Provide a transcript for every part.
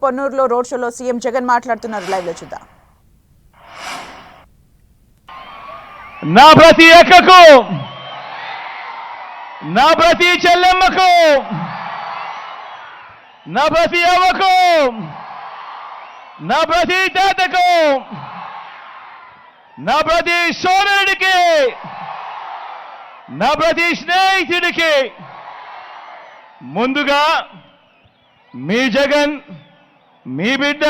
పొన్నూరులో road షోలో CM Jagan మాట్లాడుతున్నారు. Live లో చూద్దాం. నా ప్రతి అక్కకు, నా ప్రతి చెల్లెమ్మకు, నా ప్రతి అవ్వకు, నా ప్రతి తాతకు, నా ప్రతి సోదరుడికి, నా ప్రతి స్నేహితుడికి ముందుగా మీ జగన్, మీ బిడ్డ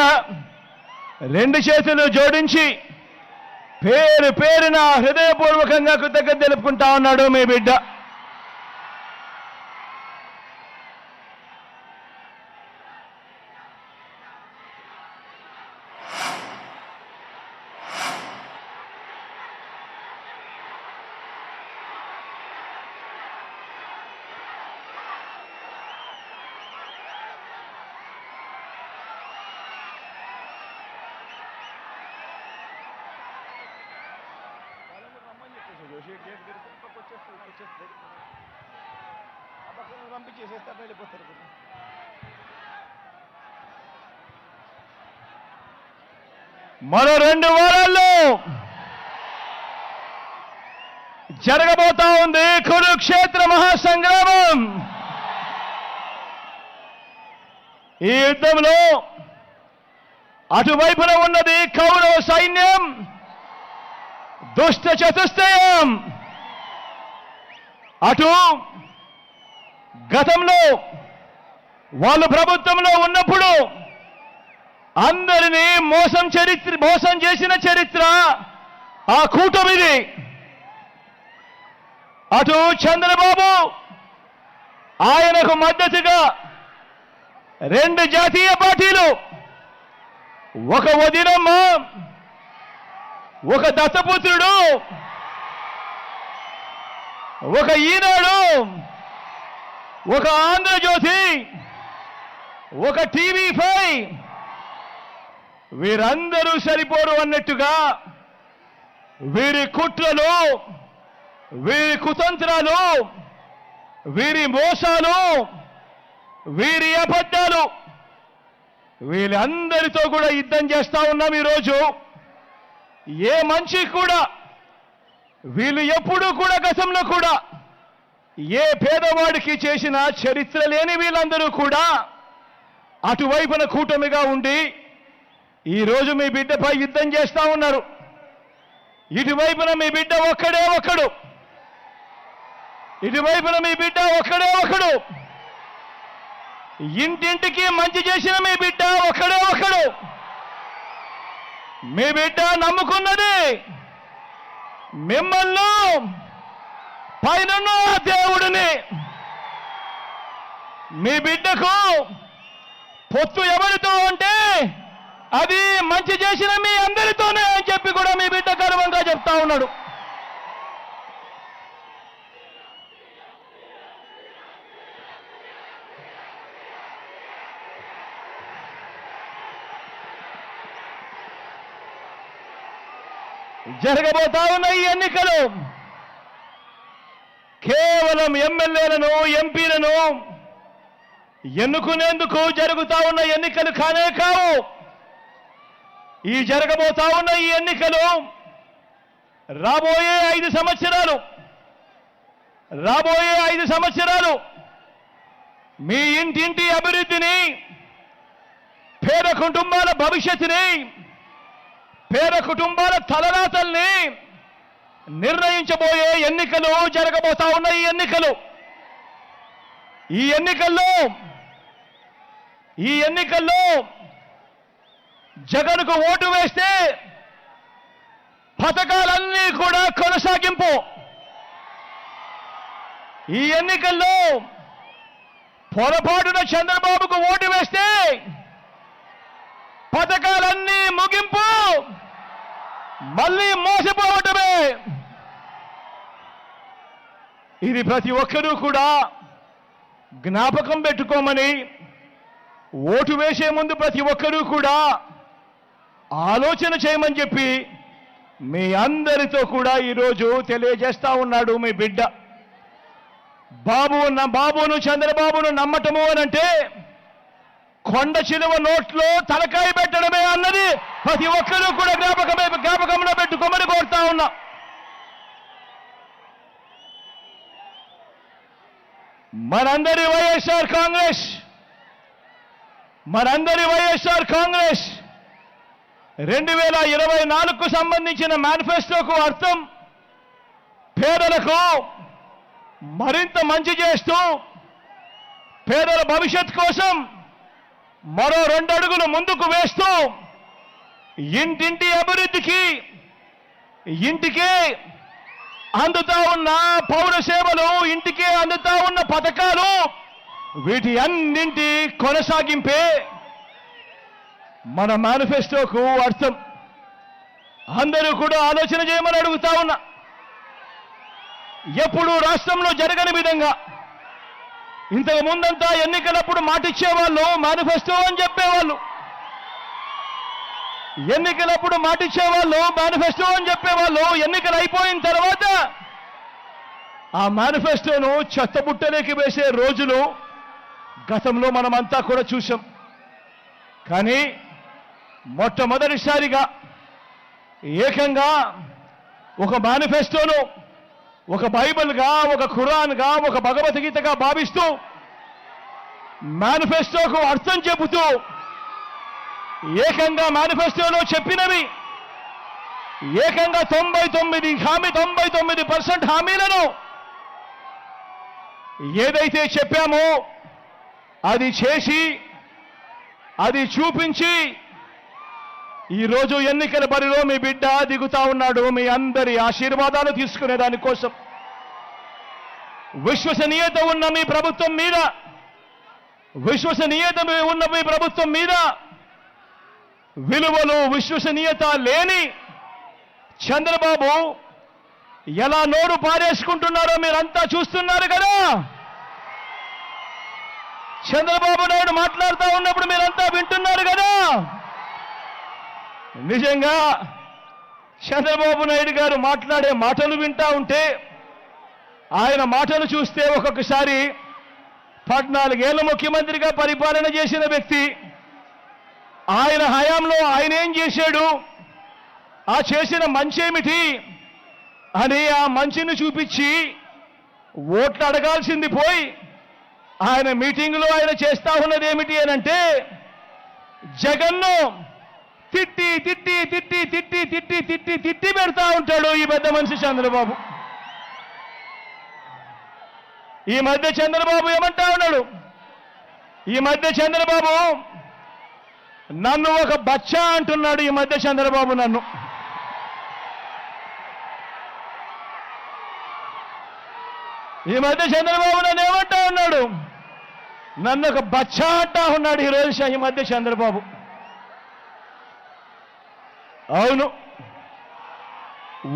రెండు చేతులు జోడించి పేరు పేరున హృదయపూర్వకంగా కృతజ్ఞత తెలుపుకుంటా ఉన్నాడు మీ బిడ్డ. మరో 2 వారాల్లో జరగబోతా ఉంది కురుక్షేత్ర మహాసంగ్రామం. ఈ యుద్ధంలో అటువైపున ఉన్నది కౌరవ సైన్యం, దుష్ట చతుష్టయం. అటు గతంలో వాళ్ళు ప్రభుత్వంలో ఉన్నప్పుడు అందరినీ మోసం చేసిన చరిత్ర ఆ కూటమిది. అటు చంద్రబాబు, ఆయనకు మద్దతుగా 2 జాతీయ పార్టీలు, ఒక వదినమ్మ, ఒక దత్తపుత్రుడు, ఒక ఈనాడు, ఒక ఆంధ్రజ్యోతి, ఒక టీవీ5, వీరందరూ సరిపోరు అన్నట్టుగా వీరి కుట్రలు, వీరి కుతంత్రాలు, వీరి మోసాలు, వీరి అబద్ధాలు, వీళ్ళందరితో కూడా యుద్ధం చేస్తా ఉన్నాం. ఈరోజు ఏ మంచి కూడా వీళ్ళు ఎప్పుడూ కూడా గతంలో కూడా ఏ పేదవాడికి చేసిన చరిత్ర లేని వీళ్ళందరూ కూడా అటువైపున కూటమిగా ఉండి ఈరోజు మీ బిడ్డపై యుద్ధం చేస్తా ఉన్నారు. ఇటువైపున మీ బిడ్డ ఒక్కడే ఒక్కడు, ఇటువైపున మీ బిడ్డ ఒక్కడే ఒక్కడు, ఇంటింటికి మంచి చేసిన మీ బిడ్డ ఒక్కడే ఒక్కడు. మీ బిడ్డ నమ్ముకున్నది మిమ్మల్ని, పైన దేవుడిని. మీ బిడ్డకు పొత్తు ఎవరితో అంటే అది మంచి చేసిన మీ అందరితోనే అని చెప్పి కూడా మీ బిడ్డ గర్వంగా చెప్తా ఉన్నాడు. జరగబోతా ఉన్న ఈ ఎన్నికలు కేవలం ఎమ్మెల్యేలను, ఎంపీలను ఎన్నుకునేందుకు జరుగుతా ఉన్న ఎన్నికలు కానే కావు. ఈ జరగబోతా ఉన్న ఈ ఎన్నికలు రాబోయే 5 సంవత్సరాలు మీ ఇంటింటి అభివృద్ధిని, పేద కుటుంబాల భవిష్యత్తుని, పేద కుటుంబాల తలరాతల్ని నిర్ణయించబోయే ఎన్నికలు జరగబోతా ఉన్న ఈ ఎన్నికల్లో జగన్కు ఓటు వేస్తే పథకాలన్నీ కూడా కొనసాగింపు. ఈ ఎన్నికల్లో పొరపాటున చంద్రబాబుకు ఓటు వేస్తే పథకాలన్నీ ముగింపు, మళ్ళీ మోసపోవటమే. ఇది ప్రతి ఒక్కరూ కూడా జ్ఞాపకం పెట్టుకోమని, ఓటు వేసే ముందు ప్రతి ఒక్కరూ కూడా ఆలోచన చేయమని చెప్పి మీ అందరితో కూడా ఈరోజు తెలియజేస్తా ఉన్నాడు మీ బిడ్డ. బాబును చంద్రబాబును నమ్మటము అనంటే కొండ చిలువ నోట్లో తలకాయ పెట్టడమే అన్నది ప్రతి ఒక్కరూ కూడా జ్ఞాపకంలో పెట్టుకోమని కోరుతా ఉన్నా. మనందరి వైఎస్ఆర్ కాంగ్రెస్ 2024కు సంబంధించిన మేనిఫెస్టోకు అర్థం పేదలకు మరింత మంచి చేస్తూ పేదల భవిష్యత్ కోసం మరో 2 అడుగులు ముందుకు వేస్తూ ఇంటింటి అభివృద్ధికి ఇంటికే అందుతా ఉన్న పౌర సేవలు, ఇంటికే అందుతా ఉన్న పథకాలు, వీటి అన్నింటి కొనసాగింపే మన మేనిఫెస్టోకు అర్థం. అందరూ కూడా ఆలోచన చేయమని అడుగుతా ఉన్నా. ఎప్పుడు రాష్ట్రంలో జరగని విధంగా ఇంతకు ముందంతా ఎన్నికలప్పుడు మాటిచ్చేవాళ్ళు, మేనిఫెస్టో అని చెప్పేవాళ్ళు. ఎన్నికలప్పుడు మాటిచ్చేవాళ్ళు, మేనిఫెస్టో అని చెప్పేవాళ్ళు. ఎన్నికలు అయిపోయిన తర్వాత ఆ మేనిఫెస్టోను చెత్తబుట్టలోకి వేసే రోజులు గతంలో మనమంతా కూడా చూసాం. కానీ మొట్టమొదటిసారిగా ఏకంగా ఒక మేనిఫెస్టోను ఒక బైబిల్గా, ఒక ఖురాన్గా, ఒక భగవద్గీతగా భావిస్తూ మేనిఫెస్టోకు అర్థం చెబుతూ ఏకంగా మేనిఫెస్టోలో చెప్పినవి ఏకంగా 99% హామీలను ఏదైతే చెప్పామో అది చేసి, అది చూపించి ఈరోజు ఎన్నికల బరిలో మీ బిడ్డ దిగుతా ఉన్నాడు. మీ అందరి ఆశీర్వాదాలు తీసుకునే దానికోసం విశ్వసనీయత ఉన్న మీ ప్రభుత్వం మీద విలువలు, విశ్వసనీయత లేని చంద్రబాబు ఎలా నోరు పారేసుకుంటున్నారో మీరంతా చూస్తున్నారు కదా. చంద్రబాబు నాయుడు మాట్లాడుతూ ఉన్నప్పుడు మీరంతా వింటున్నారు కదా. నిజంగా చంద్రబాబు నాయుడు గారు మాట్లాడే మాటలు వింటా ఉంటే, ఆయన మాటలు చూస్తే ఒక్కొక్కసారి 14 ఏళ్ల ముఖ్యమంత్రిగా పరిపాలన చేసిన వ్యక్తి, ఆయన హయాంలో ఆయన ఏం చేశాడు, ఆ చేసిన మంచేమిటి అని ఆ మంచిని చూపించి ఓట్లు అడగాల్సింది పోయి ఆయన మీటింగ్లో ఆయన చేస్తా ఉన్నది ఏమిటి అని అంటే, జగన్ను తిట్టి తిట్టి తిట్టి తిట్టి తిట్టి తిట్టి తిట్టి పెడతా ఉంటాడు ఈ పెద్ద మనిషి చంద్రబాబు. ఈ మధ్య చంద్రబాబు ఏమంటా ఉన్నాడు, ఈ మధ్య చంద్రబాబు నన్ను ఒక బచ్చా అంటున్నాడు. ఈ మధ్య చంద్రబాబు నన్ను ఏమంటా ఉన్నాడు, నన్ను ఒక బచ్చా అంటా ఉన్నాడు ఈరోజు ఈ మధ్య చంద్రబాబు. అవును,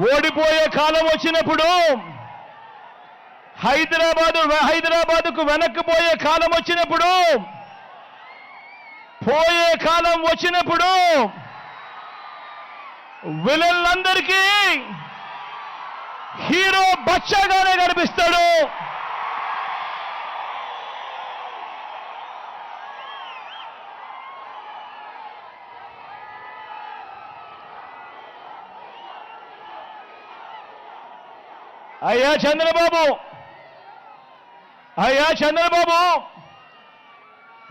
ఓడిపోయే కాలం వచ్చినప్పుడు, హైదరాబాదుకు వెనక్కి పోయే కాలం వచ్చినప్పుడు, పోయే కాలం వచ్చినప్పుడు విలన్లందరికీ హీరో బచ్చాగానే కనిపిస్తాడు. అయ్యా చంద్రబాబు,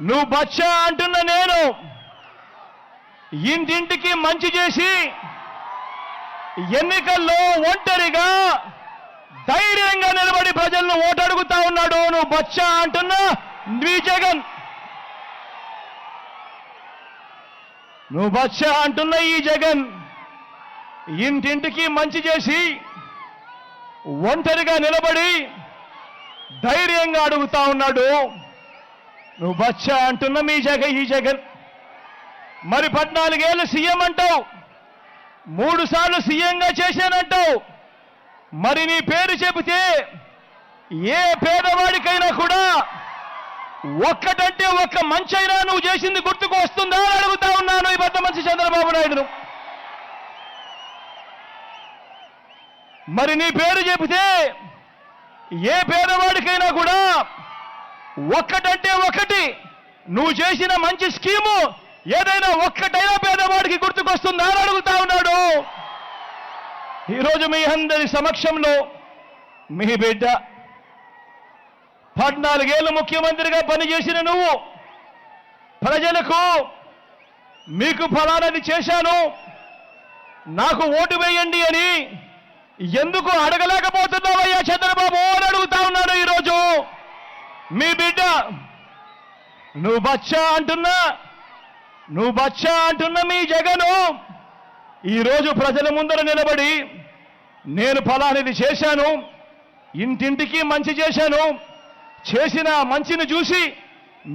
నువ్వు బచ్చా అంటున్న నేను ఇంటింటికి మంచి చేసి ఎన్నికల్లో ఒంటరిగా ధైర్యంగా నిలబడి ప్రజలను ఓటు అడుగుతా ఉన్నాడు. నువ్వు బచ్చా అంటున్న నీ జగన్, నువ్వు బచ్చా అంటున్న ఈ జగన్ ఇంటింటికి మంచి చేసి ఒంటరిగా నిలబడి ధైర్యంగా అడుగుతా ఉన్నాడు. నువ్వు బచ్చా అంటున్న ఈ జగన్ మరి 14 ఏళ్ళు సీఎం అంటావు, 3 సార్లు సీఎంగా చేశానంటావు. మరి నీ పేరు చెబితే ఏ పేదవాడికైనా కూడా ఒక్కటంటే ఒక్క మంచైనా నువ్వు చేసింది గుర్తుకు వస్తుందా అని అడుగుతా ఉన్నాను ఈ పెద్ద మనిషి చంద్రబాబు నాయుడును. మరి నీ పేరు చెబితే ఏ పేదవాడికైనా కూడా ఒక్కటంటే ఒకటి నువ్వు చేసిన మంచి స్కీము ఏదైనా ఒక్కటైనా పేదవాడికి గుర్తుకొస్తుందా అని అడుగుతా ఉన్నాడు. ఈరోజు మీ అందరి సమక్షంలో మీ బిడ్డ 14 ఏళ్ళు ముఖ్యమంత్రిగా పనిచేసిన నువ్వు ప్రజలకు మీకు ఫలానది చేశాను, నాకు ఓటు వేయండి అని ఎందుకు అడగలేకపోతున్నావయ్యా చంద్రబాబు అని అడుగుతా ఉన్నాను. ఈరోజు మీ బిడ్డ నువ్వు బచ్చా అంటున్నా మీ జగను ఈరోజు ప్రజల ముందర నిలబడి నేను ఫలానిది చేశాను, ఇంటింటికి మంచి చేశాను, చేసిన మంచిని చూసి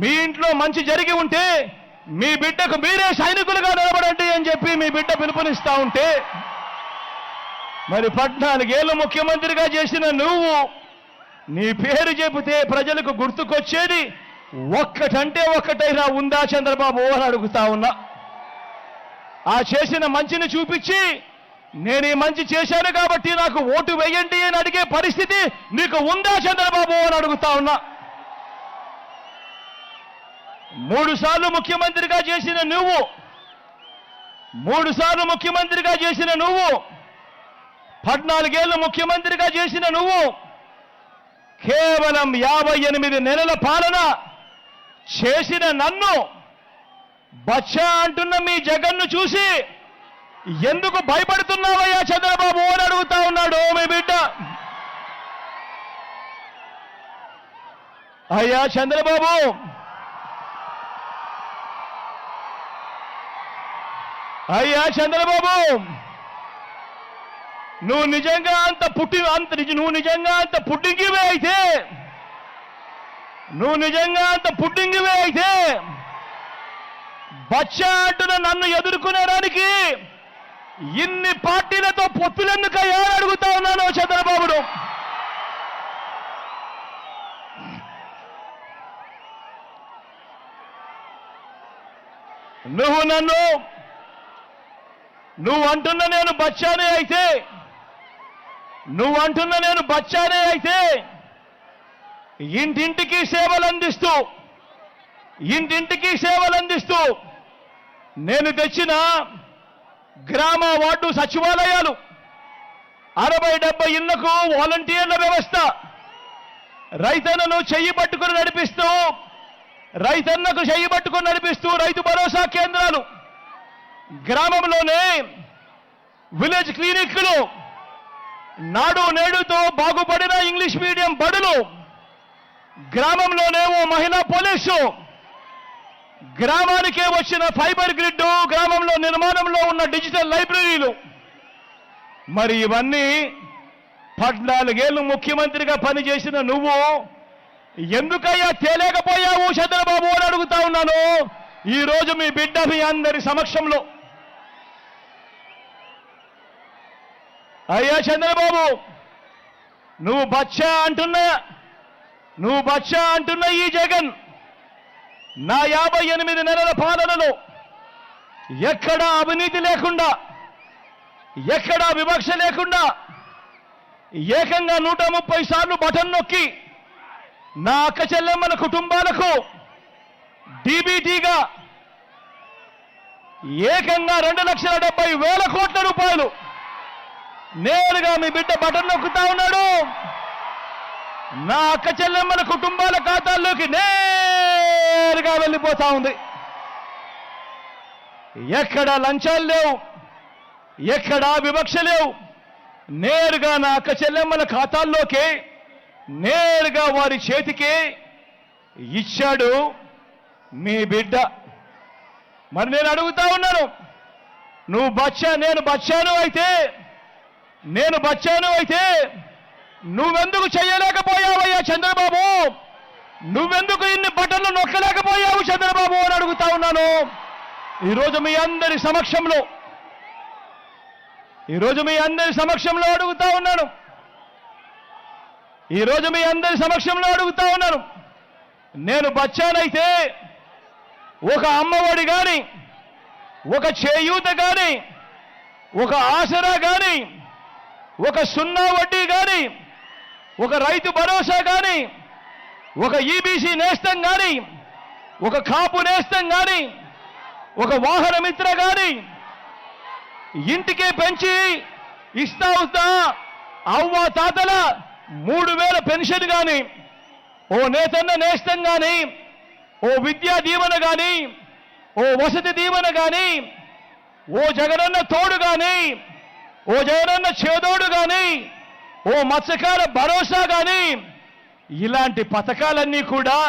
మీ ఇంట్లో మంచి జరిగి ఉంటే మీ బిడ్డకు మీరే సైనికులుగా నిలబడండి అని చెప్పి మీ బిడ్డ పిలుపునిస్తా ఉంటే, మరి 14 ఏళ్ళు ముఖ్యమంత్రిగా చేసిన నువ్వు నీ పేరు చెబితే ప్రజలకు గుర్తుకొచ్చేది ఒక్కటంటే ఒక్కటైనా ఉందా చంద్రబాబు అని అడుగుతా ఉన్నా. ఆ చేసిన మంచిని చూపించి నేను ఈ మంచి చేశాను కాబట్టి నాకు ఓటు వేయండి అని అడిగే పరిస్థితి నీకు ఉందా చంద్రబాబు అని అడుగుతా ఉన్నా. 3 సార్లు ముఖ్యమంత్రిగా చేసిన నువ్వు 14 ఏళ్ళు ముఖ్యమంత్రిగా చేసిన నువ్వు కేవలం 58 నెలల పాలన చేసిన నన్ను బచ్చా అంటున్న మీ జగన్ను చూసి ఎందుకు భయపడుతున్నావయ్యా చంద్రబాబు అని అడుగుతా ఉన్నాడు మీ బిడ్డ. అయ్యా చంద్రబాబు, నువ్వు నిజంగా అంత పుట్టింగివే అయితే బచ్చా అంటున్న నన్ను ఎదుర్కొనేడానికి ఇన్ని పార్టీలతో పొత్తులెందుకయ్యా అడుగుతా ఉన్నాను చంద్రబాబును. నువ్వు అంటున్న నేను బచ్చానే అయితే ఇంటింటికి సేవలందిస్తూ నేను తెచ్చిన గ్రామ వార్డు సచివాలయాలు 60-70 ఇళ్లకు వాలంటీర్ల వ్యవస్థ, రైతన్నకు చెయ్యి పట్టుకుని నడిపిస్తూ రైతు భరోసా కేంద్రాలు, గ్రామంలోనే విలేజ్ క్లినిక్లు, నాడు నేడుతో బాగుపడిన ఇంగ్లీష్ మీడియం బడులు, గ్రామంలోనే ఓ మహిళా పోలీసు, గ్రామానికే వచ్చిన ఫైబర్ గ్రిడ్, గ్రామంలో నిర్మాణంలో ఉన్న డిజిటల్ లైబ్రరీలు. మరి ఇవన్నీ 14 ఏళ్ళు ముఖ్యమంత్రిగా పనిచేసిన నువ్వు ఎందుకయ్యా తేలేకపోయావు చంద్రబాబు అని అడుగుతా ఉన్నాను ఈరోజు మీ బిడ్డ మీ అందరి సమక్షంలో. అయ్యా చంద్రబాబు, నువ్వు బచ్చా అంటున్న ఈ జగన్ నా 58 నెలల పాలనలో ఎక్కడా అవినీతి లేకుండా, ఎక్కడా వివక్ష లేకుండా ఏకంగా 130 సార్లు బటన్ నొక్కి నా అక్క చెల్లెమ్మల కుటుంబాలకు డీబీటీగా ఏకంగా 2,70,000 కోట్ల రూపాయలు నేరుగా మీ బిడ్డ బటన్ నొక్కుతా ఉన్నాడు. నా అక్క చెల్లెమ్మల కుటుంబాల ఖాతాల్లోకి నేరుగా వెళ్ళిపోతా ఉంది. ఎక్కడా లంచాలు లేవు, ఎక్కడా వివక్ష లేవు. నేరుగా నా అక్క చెల్లెమ్మల ఖాతాల్లోకి నేరుగా వారి చేతికి ఇచ్చాడు మీ బిడ్డ. మరి నేను అడుగుతా ఉన్నాను, నువ్వు నేను బచ్చాను అయితే నువ్వెందుకు చేయలేకపోయావయ్యా చంద్రబాబు? నువ్వెందుకు ఇన్ని బటన్లు నొక్కలేకపోయావు చంద్రబాబు అని అడుగుతా ఉన్నాను ఈరోజు మీ అందరి సమక్షంలో అడుగుతా ఉన్నాను. నేను బచ్చానైతే ఒక అమ్మఒడి కానీ, ఒక చేయూత కానీ, ఒక ఆసరా కానీ, ఒక 0 వడ్డీ కానీ, ఒక రైతు భరోసా కానీ, ఒక ఈబీసీ నేస్తం కానీ ఒక కాపు నేస్తం కానీ, ఒక వాహన మిత్ర కానీ ఇంటికే పెంచి ఇస్తా ఉందా అవ్వ తాతల 3000 పెన్షన్ కానీ, ఓ నేతన్న నేస్తం కానీ, ఓ విద్యా దీవెన కానీ, ఓ వసతి దీవెన కానీ, ఓ జగనన్న తోడు కానీ, ఓ జగనన్న చేదోడు కానీ, ఓ మత్స్యకార భరోసా కానీ, ఇలాంటి పథకాలన్నీ కూడా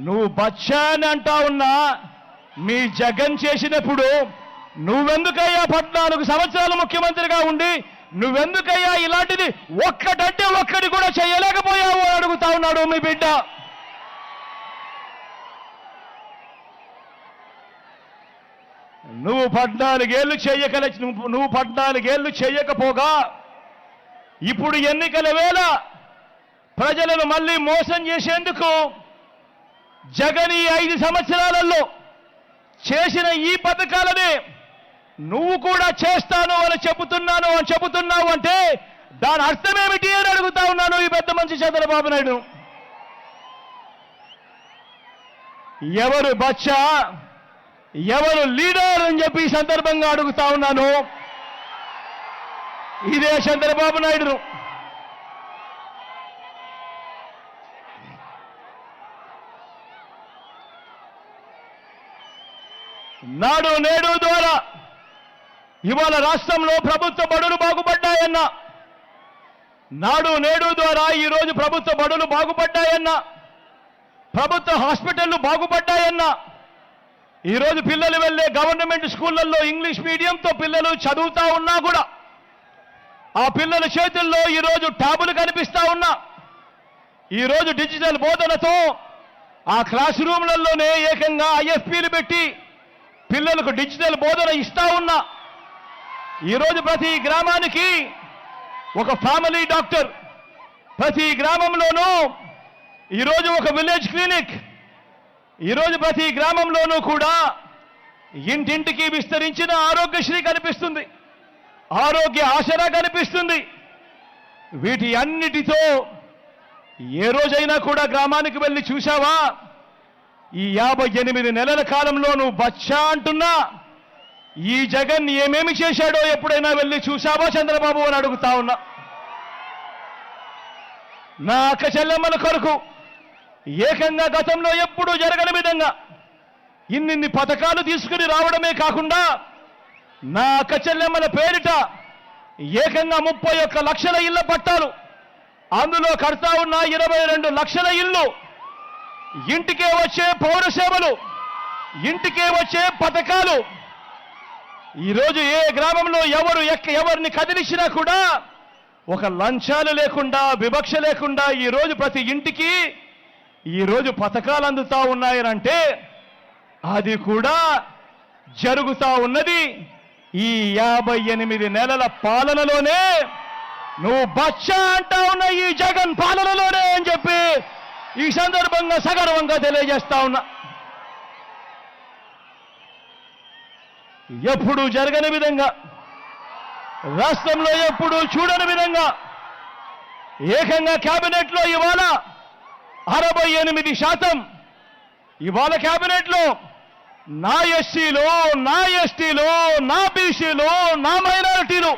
నువ్వు బచ్చా అని అంటా ఉన్నా మీ జగన్ చేసినప్పుడు నువ్వెందుకయ్యా 14 సంవత్సరాలు ముఖ్యమంత్రిగా ఉండి నువ్వెందుకయ్యా ఇలాంటిది ఒక్కటంటే ఒక్కటి కూడా చేయలేకపోయావు అని అడుగుతా ఉన్నాడు మీ బిడ్డ. నువ్వు 14 ఏళ్ళు చేయకపోగా ఇప్పుడు ఎన్నికల వేళ ప్రజలను మళ్ళీ మోసం చేసేందుకు జగన్ ఈ 5 సంవత్సరాలలో చేసిన ఈ పథకాలనే నువ్వు కూడా చేస్తాను అని చెబుతున్నావు అంటే దాని అర్థమేమిటి అని అడుగుతా ఉన్నాను ఈ పెద్ద మనిషి చంద్రబాబు నాయుడు. ఎవరు బచ్చా, ఎవరు లీడర్ అని చెప్పి ఈ సందర్భంగా అడుగుతా ఉన్నాను ఇదే చంద్రబాబు నాయుడు. నాడు నేడు ద్వారా ఇవాళ రాష్ట్రంలో ప్రభుత్వ బడులు బాగుపడ్డాయన్న, నాడు నేడు ద్వారా ఈరోజు ప్రభుత్వ బడులు బాగుపడ్డాయన్న, ప్రభుత్వ హాస్పిటళ్లు బాగుపడ్డాయన్న, ఈరోజు పిల్లలు వెళ్ళే గవర్నమెంట్ స్కూళ్లలో ఇంగ్లీష్ మీడియంతో పిల్లలు చదువుతా ఉన్నా కూడా ఆ పిల్లల చేతుల్లో ఈరోజు ట్యాబులు కనిపిస్తా ఉన్నా, ఈరోజు డిజిటల్ బోధనతో ఆ క్లాస్ రూమ్లలోనే ఏకంగా ఐఎఫ్పీలు పెట్టి పిల్లలకు డిజిటల్ బోధన ఇస్తా ఉన్నా, ఈరోజు ప్రతి గ్రామానికి ఒక ఫ్యామిలీ డాక్టర్, ప్రతి గ్రామంలోనూ ఈరోజు ఒక విలేజ్ క్లినిక్, ఈరోజు ప్రతి గ్రామంలోనూ కూడా ఇంటింటికి విస్తరించిన ఆరోగ్యశ్రీ కనిపిస్తుంది, ఆరోగ్య ఆసరా కనిపిస్తుంది. వీటి అన్నిటితో ఏ రోజైనా కూడా గ్రామానికి వెళ్ళి చూశావా? ఈ 58 నెలల కాలంలో నువ్వు బచ్చా అంటున్నా ఈ జగన్ ఏమేమి చేశాడో ఎప్పుడైనా వెళ్ళి చూశావా చంద్రబాబు అని అడుగుతా ఉన్నా. నా అక్క చెల్లెమ్మల కొరకు ఏకంగా గతంలో ఎప్పుడూ జరగని విధంగా ఇన్ని పథకాలు తీసుకుని రావడమే కాకుండా నా అక్క చెల్లెమ్మల పేరిట ఏకంగా 31 లక్షల ఇళ్ల పట్టాలు, అందులో కడతా ఉన్న 22 లక్షల ఇళ్ళు, ఇంటికే వచ్చే పౌర సేవలు, ఇంటికే వచ్చే పథకాలు. ఈరోజు ఏ గ్రామంలో ఎవరిని కదిలించినా కూడా ఒక లంచాలు లేకుండా, వివక్ష లేకుండా ఈరోజు ప్రతి ఇంటికి ఈరోజు పథకాలు అందుతా ఉన్నాయనంటే అది కూడా జరుగుతా ఉన్నది ఈ 58 నెలల పాలనలోనే. నువ్వు బచ్చా అంటా ఉన్న ఈ జగన్ పాలనలోనే అని చెప్పి ఈ సందర్భంగా సగర్వంగా తెలియజేస్తా ఉన్నా. ఎప్పుడు జరగని విధంగా, రాష్ట్రంలో ఎప్పుడు చూడని విధంగా ఏకంగా కేబినెట్లో ఇవాళ 68%, ఇవాళ కేబినెట్లో నా ఎస్సీలు, నా ఎస్టీలు, నా బీసీలు, నా మైనారిటీలు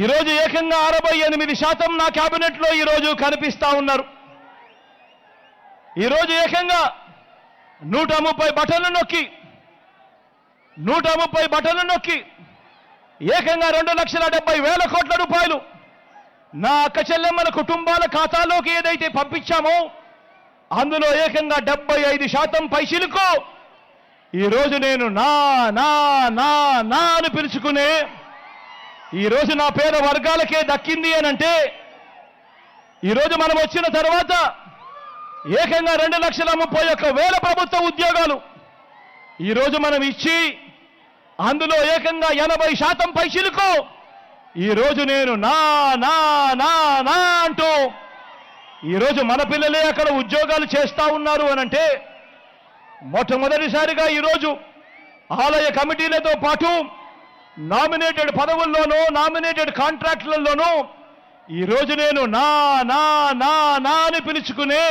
ఈరోజు ఏకంగా 68% నా కేబినెట్లో ఈరోజు కనిపిస్తా ఉన్నారు. ఈరోజు ఏకంగా 130 బటన్లు నొక్కి ఏకంగా 2,70,000 కోట్ల రూపాయలు నా అక్క చెల్లెమ్మల కుటుంబాల ఖాతాలోకి ఏదైతే పంపించామో అందులో ఏకంగా 75% పైసలకు ఈరోజు నేను నా నా నా నా అని పిలుచుకునే ఈరోజు నా పేద వర్గాలకే దక్కింది అనంటే, ఈరోజు మనం వచ్చిన తర్వాత ఏకంగా 2,31,000 ప్రభుత్వ ఉద్యోగాలు ఈరోజు మనం ఇచ్చి అందులో ఏకంగా 80% పైసలకు ఈరోజు నేను నా నా నా నా అంటూ ఈరోజు మన పిల్లలే అక్కడ ఉద్యోగాలు చేస్తా ఉన్నారు అనంటే, మొట్టమొదటిసారిగా ఈరోజు ఆలయ కమిటీలతో పాటు నామినేటెడ్ పదవుల్లోనూ, నామినేటెడ్ కాంట్రాక్టులలోనూ ఈరోజు నేను నా నా నా నా అని పిలుచుకునే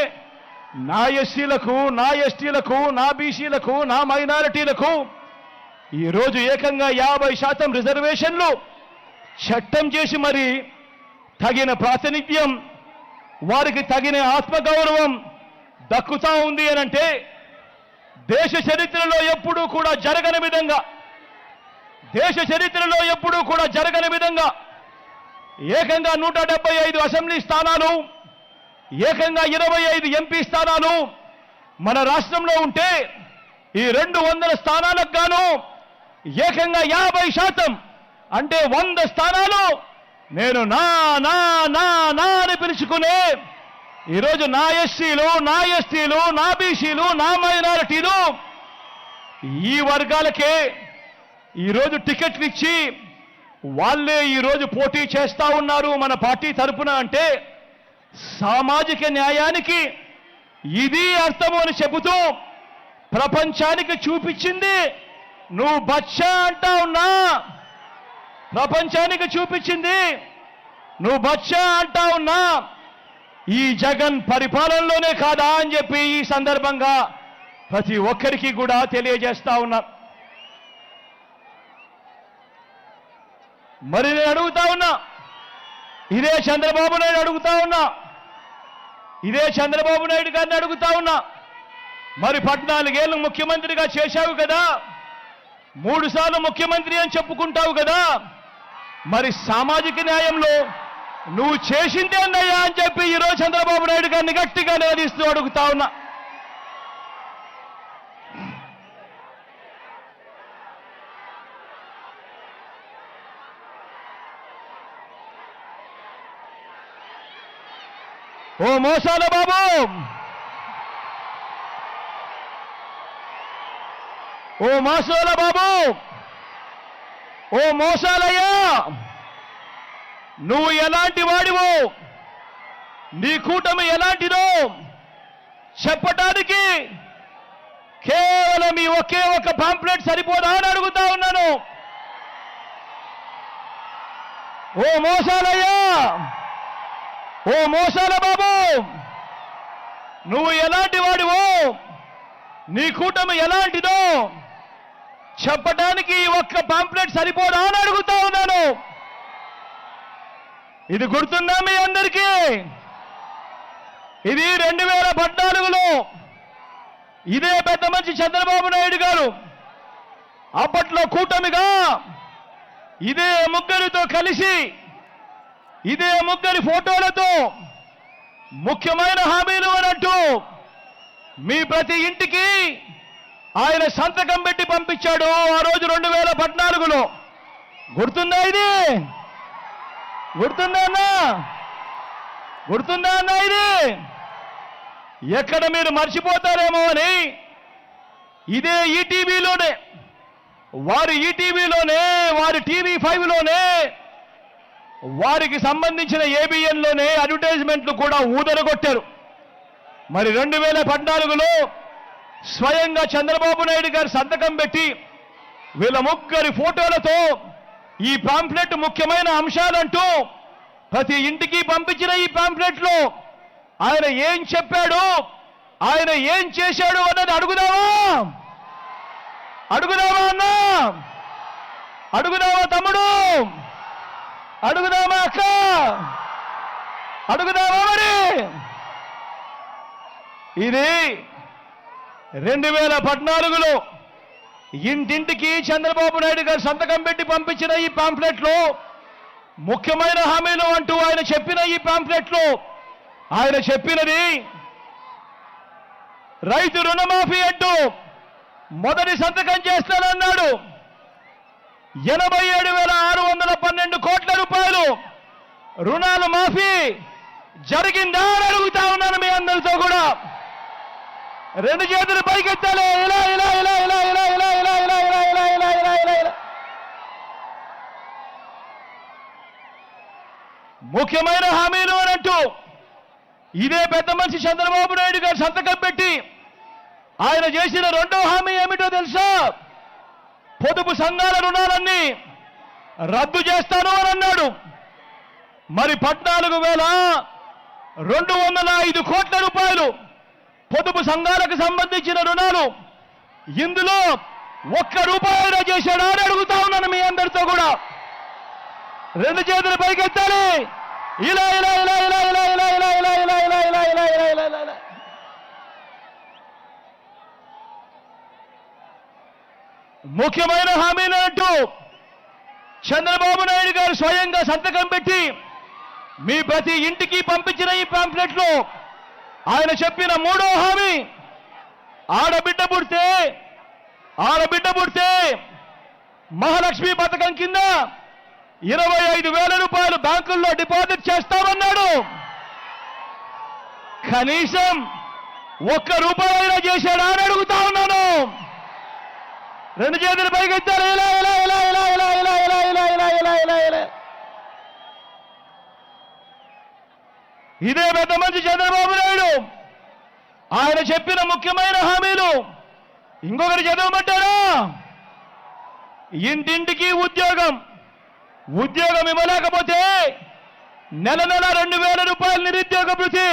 నా ఎస్సీలకు, నా ఎస్టీలకు, నా బీసీలకు, నా మైనారిటీలకు ఈరోజు ఏకంగా 50% రిజర్వేషన్లు చట్టం చేసి మరి తగిన ప్రాతినిధ్యం, వారికి తగిన ఆత్మగౌరవం దక్కుతా ఉంది అనంటే దేశ చరిత్రలో ఎప్పుడూ కూడా జరగని విధంగా, దేశ చరిత్రలో ఎప్పుడూ కూడా జరగని విధంగా ఏకంగా 175 అసెంబ్లీ స్థానాలు, ఏకంగా 25 ఎంపీ స్థానాలు మన రాష్ట్రంలో ఉంటే ఈ 200 స్థానాలకు గాను ఏకంగా 50% అంటే 100 స్థానాలు నేను నా నా నా నా అని పిలుచుకునే ఈరోజు నా ఎస్సీలు, నా ఎస్టీలు, నా బీసీలు, నా మైనారిటీలు ఈ వర్గాలకే ఈరోజు టికెట్లు ఇచ్చి వాళ్ళే ఈరోజు పోటీ చేస్తా ఉన్నారు మన పార్టీ తరపున అంటే సామాజిక న్యాయానికి ఇది అర్థము అని చెబుతూ ప్రపంచానికి చూపించింది నువ్వు బచ్చా అంటా ఉన్నా, ప్రపంచానికి చూపించింది నువ్వు బచ్చా అంటా ఉన్నా ఈ జగన్ పరిపాలనలోనే కాదా అని చెప్పి ఈ సందర్భంగా ప్రతి ఒక్కరికి కూడా తెలియజేస్తా ఉన్నా. మరి నేను అడుగుతా ఉన్నా, ఇదే చంద్రబాబు నాయుడు అడుగుతా ఉన్నా, ఇదే చంద్రబాబు నాయుడు గారిని అడుగుతా ఉన్నా, మరి 14 ఏళ్ళు ముఖ్యమంత్రిగా చేశావు కదా, 3 సార్లు ముఖ్యమంత్రి అని చెప్పుకుంటావు కదా, మరి సామాజిక న్యాయంలో నువ్వు చేసిందే అన్నయ్యా అని చెప్పి ఈరోజు చంద్రబాబు నాయుడు గారిని గట్టిగా నిలదీస్తూ అడుగుతా ఉన్నా. ఓ మోసాల బాబు, ఓ మోసాల బాబు, ఓ మోసాలయ్యా, నువ్వు ఎలాంటి వాడివో, నీ కూటమి ఎలాంటిదో చెప్పటానికి కేవలం ఈ ఒకే ఒక పాంప్లెట్ సరిపోదా అని అడుగుతా ఉన్నాను. ఓ మోసాలయ్యా, ఓ మోసాల బాబు, నువ్వు ఎలాంటి వాడివో, నీ కూటమి ఎలాంటిదో చెప్పటానికి ఒక్క పాంప్లెట్ సరిపోదా అని అడుగుతా ఉన్నాను. ఇది గుర్తుందా మీ అందరికీ? ఇది 2014లో ఇదే పెద్ద మంచి చంద్రబాబు నాయుడు గారు అప్పట్లో కూటమిగా ఇదే ముగ్గురితో కలిసి, ఇదే ముగ్గురి ఫోటోలతో ముఖ్యమైన హామీలు అన్నట్టు మీ ప్రతి ఇంటికి ఆయన సంతకం పెట్టి పంపించాడు ఆ రోజు 2014లో. గుర్తుందా ఇది? గుర్తుందా అన్నా? గుర్తుందా అన్నా ఇది? ఎక్కడ మీరు మర్చిపోతారేమో అని ఇదే ఈటీవీలోనే, వారి ఈటీవీలోనే, వారి టీవీ5లోనే, వారికి సంబంధించిన ఏబిఎన్లోనే అడ్వర్టైజ్మెంట్లు కూడా ఊదరగొట్టారు. మరి 2014లో స్వయంగా చంద్రబాబు నాయుడు గారు సంతకం పెట్టి వీళ్ళ ముగ్గురి ఫోటోలతో ఈ పాంప్లెట్ ముఖ్యమైన అంశాలంటూ ప్రతి ఇంటికి పంపించిన ఈ పాంప్లెట్లో ఆయన ఏం చెప్పాడు, ఆయన ఏం చేశాడు అన్నది అడుగుదామా? అడుగుదామా అన్నా? అడుగుదామా తమ్ముడు? అడుగుదామా అక్క? అడుగుదామా? మరి ఇది 2014లో ఇంటింటికి చంద్రబాబు నాయుడు గారు సంతకం పెట్టి పంపించిన ఈ పాంప్లెట్లో ముఖ్యమైన హామీలు అంటూ ఆయన చెప్పిన ఈ పాంప్లెట్లో ఆయన చెప్పినది రైతు రుణమాఫీ అంటూ మొదటి సంతకం చేస్తానన్నాడు. 87,612 కోట్ల రూపాయలు రుణాలు మాఫీ జరిగిందా అని అడుగుతా ఉన్నాను మీ అందరితో కూడా. 2 చేతులు పైకెత్తాలి. ఇలా ఇలా ఇలా ఇలా ఇలా ఇలా ఇలా ఇలా ఇలా ఇలా ఇలా ఇలా ఇలా ఇలా. ముఖ్యమైన హామీలు అనంటూ ఇదే పెద్ద మనిషి చంద్రబాబు నాయుడు గారు సంతకం పెట్టి ఆయన చేసిన రెండో హామీ ఏమిటో తెలుసా? పొదుపు సంఘాల రుణాలన్నీ రద్దు చేస్తాను అని అన్నాడు. మరి 14,205 కోట్ల రూపాయలు పొదుపు సంఘాలకు సంబంధించిన రుణాలు ఇందులో ₹1 చేశాడా అని అడుగుతా ఉన్నాను మీ అందరితో కూడా. రెండు చేతులు పైకెత్తాలి. ఇలా ఇలా ఇలా ఇలా ఇలా ఇలా ఇలా ఇలా ఇలా ఇలా ఇలా ఇలా ఇలా ఇలా ఇలా ఇలా. ముఖ్యమైన హామీలు అంటూ చంద్రబాబు నాయుడు గారు స్వయంగా సంతకం పెట్టి మీ ప్రతి ఇంటికి పంపించిన ఈ పాంప్లెట్లో ఆయన చెప్పిన 3వ హామీ, ఆడబిడ్డ పుడితే మహాలక్ష్మి పథకం కింద ₹25,000 బ్యాంకుల్లో డిపాజిట్ చేస్తామన్నాడు. కనీసం ₹1 చేశాడా అని అడుగుతా ఉన్నాను. రెండు చేతులు పైకెత్తారు. ఇలా ఇలా ఇలా ఇలా ఇలా ఇలా ఇలా ఇలా ఇలా ఇలా ఇలా ఇలా. ఇదే పెద్ద మంచి చంద్రబాబు నాయుడు ఆయన చెప్పిన ముఖ్యమైన హామీలు ఇంకొకటి చదవమంటారా? ఇంటింటికి ఉద్యోగం ఇవ్వలేకపోతే నెల నెల ₹2,000 నిరుద్యోగ భృతి.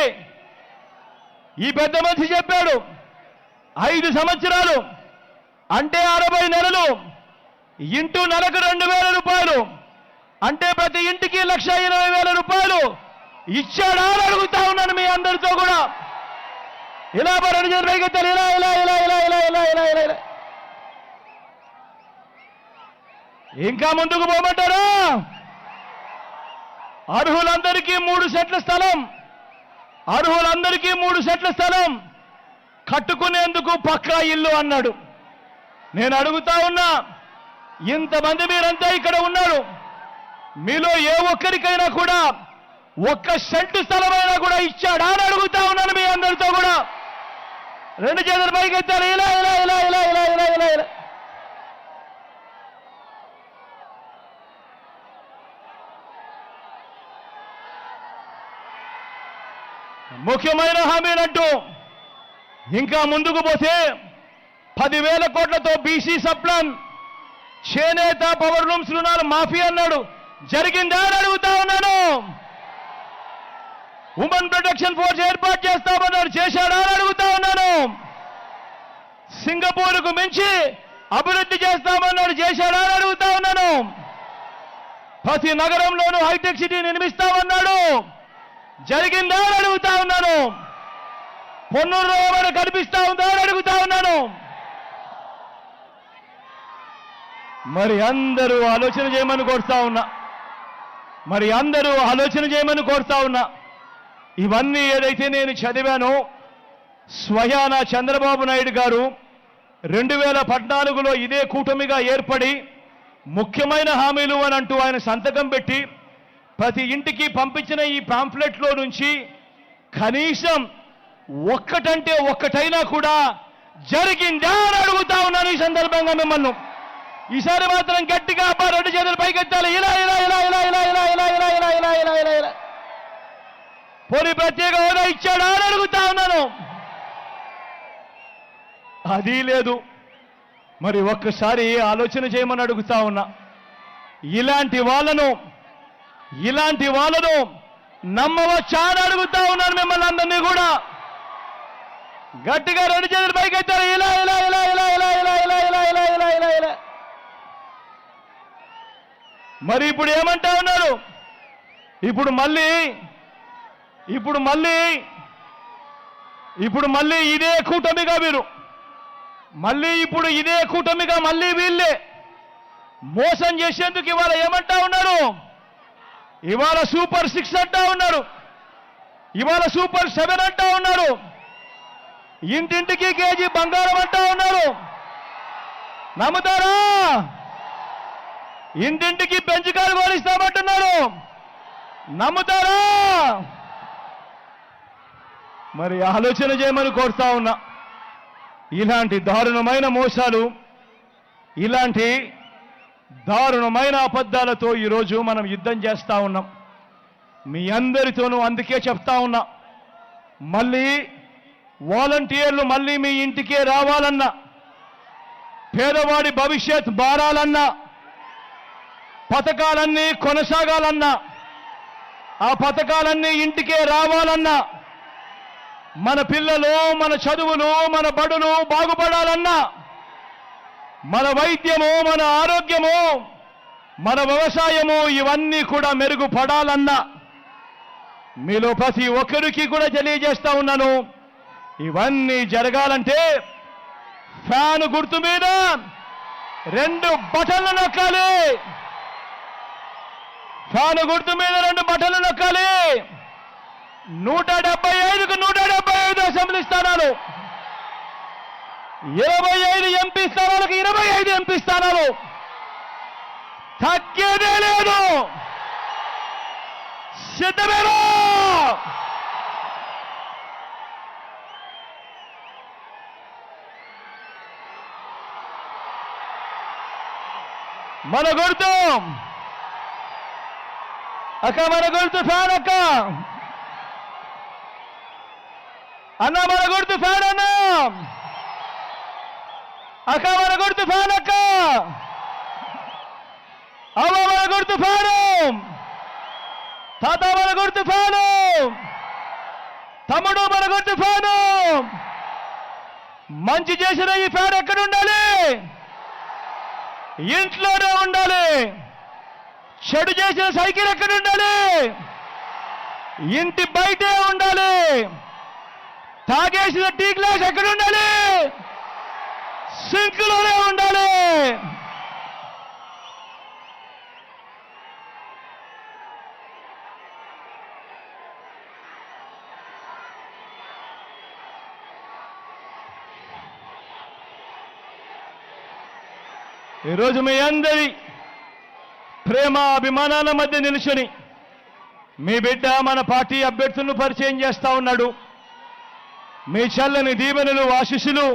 ఈ పెద్ద మనిషి చెప్పాడు 5 సంవత్సరాలు అంటే 60 నెలలు ఇంటూ నెలకు ₹2,000 అంటే ప్రతి ఇంటికి ₹1,20,000 ఇచ్చాడా అని అడుగుతా ఉన్నాను మీ అందరితో కూడా. ఇలా రెండు చేతులు పైకెత్తాలి. ఇలా ఇలా ఇలా ఇలా ఇలా ఇలా ఇలా ఇలా ఇలా. ఇంకా ముందుకు పోమంటారా? అర్హులందరికీ 3 సెట్ల స్థలం కట్టుకునేందుకు పక్కా ఇల్లు అన్నాడు. నేను అడుగుతా ఉన్నా, ఇంతమంది మీరంతా ఇక్కడ ఉన్నారు, మీలో ఏ ఒక్కరికైనా కూడా 1 సెంటు స్థలమైనా కూడా ఇచ్చాడా అని అడుగుతా ఉన్నాను మీ అందరితో కూడా. రెండు చేతులు పైకెత్తారు. ఇలా ఇలా ఇలా ఇలా ఇలా ఇలా ఇలా ఇలా. ముఖ్యమైన హామీలంటూ ఇంకా ముందుకు పోతే 10,000 కోట్లతో బీసీ సప్లాన్, చేనేత, పవర్ లూమ్స్ రుణాలు మాఫీ అన్నాడు. జరిగిందా అని అడుగుతా ఉన్నాను. ఉమెన్ ప్రొటెక్షన్ ఫోర్స్ ఏర్పాటు చేస్తామన్నాడు. చేశాడా అని అడుగుతా ఉన్నాను. సింగపూర్కు మించి అభివృద్ధి చేస్తామన్నాడు. చేశాడా అని అడుగుతా ఉన్నాను. ప్రతి నగరంలోనూ హైటెక్ సిటీ నిర్మిస్తామన్నాడు. జరిగిందా అని అడుగుతా ఉన్నాను. పొన్నూరులో ఏమైనా కనిపిస్తా ఉందా అని అడుగుతా ఉన్నాను. మరి అందరూ ఆలోచన చేయమని కోరుతా ఉన్నా. ఇవన్నీ ఏదైతే నేను చదివానో స్వయాన చంద్రబాబు నాయుడు గారు 2014లో ఇదే కూటమిగా ఏర్పడి ముఖ్యమైన హామీలు అని అంటూ ఆయన సంతకం పెట్టి ప్రతి ఇంటికి పంపించిన ఈ పాంఫ్లెట్లో నుంచి కనీసం ఒక్కటంటే ఒక్కటైనా కూడా జరిగిందా అని అడుగుతా ఉన్నాను ఈ సందర్భంగా మిమ్మల్ని. ఈసారి మాత్రం గట్టిగా రెండు చేతులు పైకెత్తాలి. ఇలా ఇలా ఇలా ఇలా ఇలా ఇలా ఇలా ఇలా ఇలా ఇలా ఇలా ఇలా ఇలా. పోనీ ప్రత్యేక హోదా ఇచ్చాడా అని అడుగుతా ఉన్నాను. అది లేదు. మరి ఒక్కసారి ఆలోచన చేయమని అడుగుతా ఉన్నా. ఇలాంటి వాళ్ళను నమ్మవచ్చా అని అడుగుతా ఉన్నాను మిమ్మల్ని అందరినీ కూడా. గట్టిగా రెండు చేతులు పైకెత్తారు. ఇలా ఇలా ఇలా ఇలా ఇలా ఇలా ఇలా ఇలా ఇలా ఇలా ఇలా ఇలా. మరి ఇప్పుడు ఏమంటా ఉన్నారు? ఇప్పుడు మళ్ళీ ఇదే కూటమిగా మీరు ఇదే కూటమిగా మళ్ళీ వీళ్ళే మోసం చేసేందుకు ఇవాళ ఏమంటా ఉన్నారు? ఇవాళ సూపర్ 6 అంటా ఉన్నారు. ఇవాళ సూపర్ 7 అంటా ఉన్నారు. ఇంటింటికి కేజీ బంగారం అంటా ఉన్నారు. నమ్ముతారా? ఇంటింటికి పెంచుకాలు కోరిస్తామంటున్నారు. నమ్ముతారా? మరి ఆలోచన చేయమని కోరుతా ఉన్నా. ఇలాంటి దారుణమైన మోసాలు, ఇలాంటి దారుణమైన అబద్ధాలతో ఈరోజు మనం యుద్ధం చేస్తా ఉన్నాం. మీ అందరితోనూ అందుకే చెప్తా ఉన్నా, మళ్ళీ వాలంటీర్లు మళ్ళీ మీ ఇంటికే రావాలన్నా, పేదవాడి భవిష్యత్ మారాలన్నా, పథకాలన్నీ కొనసాగాలన్నా, ఆ పథకాలన్నీ ఇంటికే రావాలన్నా, మన పిల్లలు, మన చదువులు, మన బడులు బాగుపడాలన్నా, మన వైద్యము, మన ఆరోగ్యము, మన వ్యవసాయము ఇవన్నీ కూడా మెరుగుపడాలన్నా మీలో ప్రతి ఒక్కరికి కూడా తెలియజేస్తా ఉన్నాను, ఇవన్నీ జరగాలంటే ఫ్యాన్ గుర్తు మీద 2 బటన్లు నొక్కాలి. ఫ్యాన్ గుర్తు మీద 2 బటన్లు నొక్కాలి. 175కు 175 అసెంబ్లీ స్థానాలు, 25 ఎంపీ స్థానాలకు 25 ఎంపీ స్థానాలు, తగ్గేదే లేదు. సిద్ధమేనా? మన గుర్తు అక్క, మన గుర్తు ఫ్యాన్ అక్క. అన్న మన గుర్తు ఫ్యాన్ అన్న. అక్క మన గుర్తు ఫ్యాన్ అక్క. అవ్వ మన గుర్తు ఫ్యాను. తాత మన గుర్తు ఫ్యాను. తమ్ముడు మన గుర్తు ఫ్యాను. మంచి చేసిన ఈ ఫ్యాన్ ఎక్కడ ఉండాలి? ఇంట్లోనే ఉండాలి. చెడు చేసిన సైకిల్ ఎక్కడ ఉండాలి? ఇంటి బయటే ఉండాలి. తాగేసిన టీ గ్లాస్ ఎక్కడ ఉండాలి? సింక్లోనే ఉండాలి. ఈరోజు మీ అందరి ప్రేమ అభిమానాల మధ్య నిలుచుని మీ బిడ్డ మన పార్టీ అభ్యర్థులను పరిచయం చేస్తా ఉన్నాడు. మీ చల్లని దీవెనలు, ఆశీస్సులు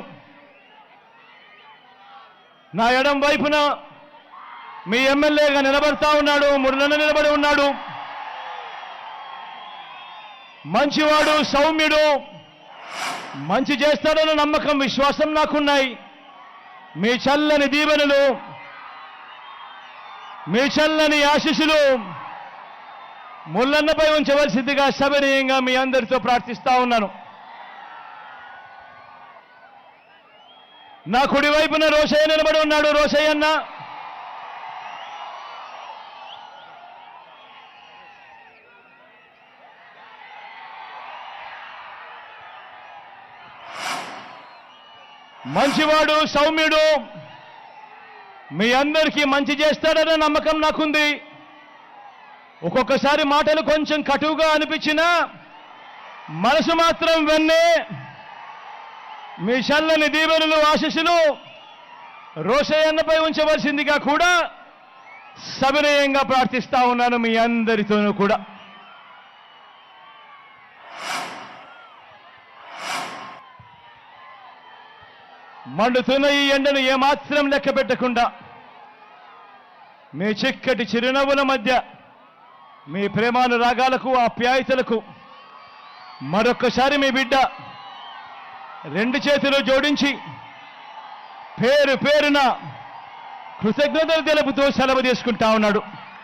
నా ఎడం వైపున మీ ఎమ్మెల్యేగా నిలబడతా ఉన్నాడు. మురళన నిలబడి ఉన్నాడు. మంచివాడు, సౌమ్యుడు, మంచి చేస్తాడన్న నమ్మకం, విశ్వాసం నాకున్నాయి. మీ చల్లని దీవెనలు, మీ చల్లని ఆశీస్సులు ముల్లన్నపై ఉంచవలసిందిగా సవినయంగా మీ అందరితో ప్రార్థిస్తా ఉన్నాను. నా కుడి వైపున రోషయ్య నిలబడి ఉన్నాడు. రోషయ్య అన్న, మంచివాడు, సౌమ్యుడు, మీ అందరికీ మంచి చేస్తాడన్న నమ్మకం నాకుంది. ఒక్కొక్కసారి మాటలు కొంచెం కటువుగా అనిపించినా మనసు మాత్రం వెన్నే. మీ చల్లని దీవెనలు, ఆశీస్సులు రోషయ్యన్నపై ఉంచవలసిందిగా కూడా సవినయంగా ప్రార్థిస్తా ఉన్నాను మీ అందరితోనూ కూడా. మండుతున్న ఈ ఎండను ఏమాత్రం లెక్క పెట్టకుండా మీ చిక్కటి చిరునవ్వుల మధ్య మీ ప్రేమానురాగాలకు, ఆప్యాయతలకు మరొక్కసారి మీ బిడ్డ 2 చేతులు జోడించి పేరు పేరున కృతజ్ఞతలు తెలుపుతూ సెలవు తీసుకుంటా ఉన్నాడు.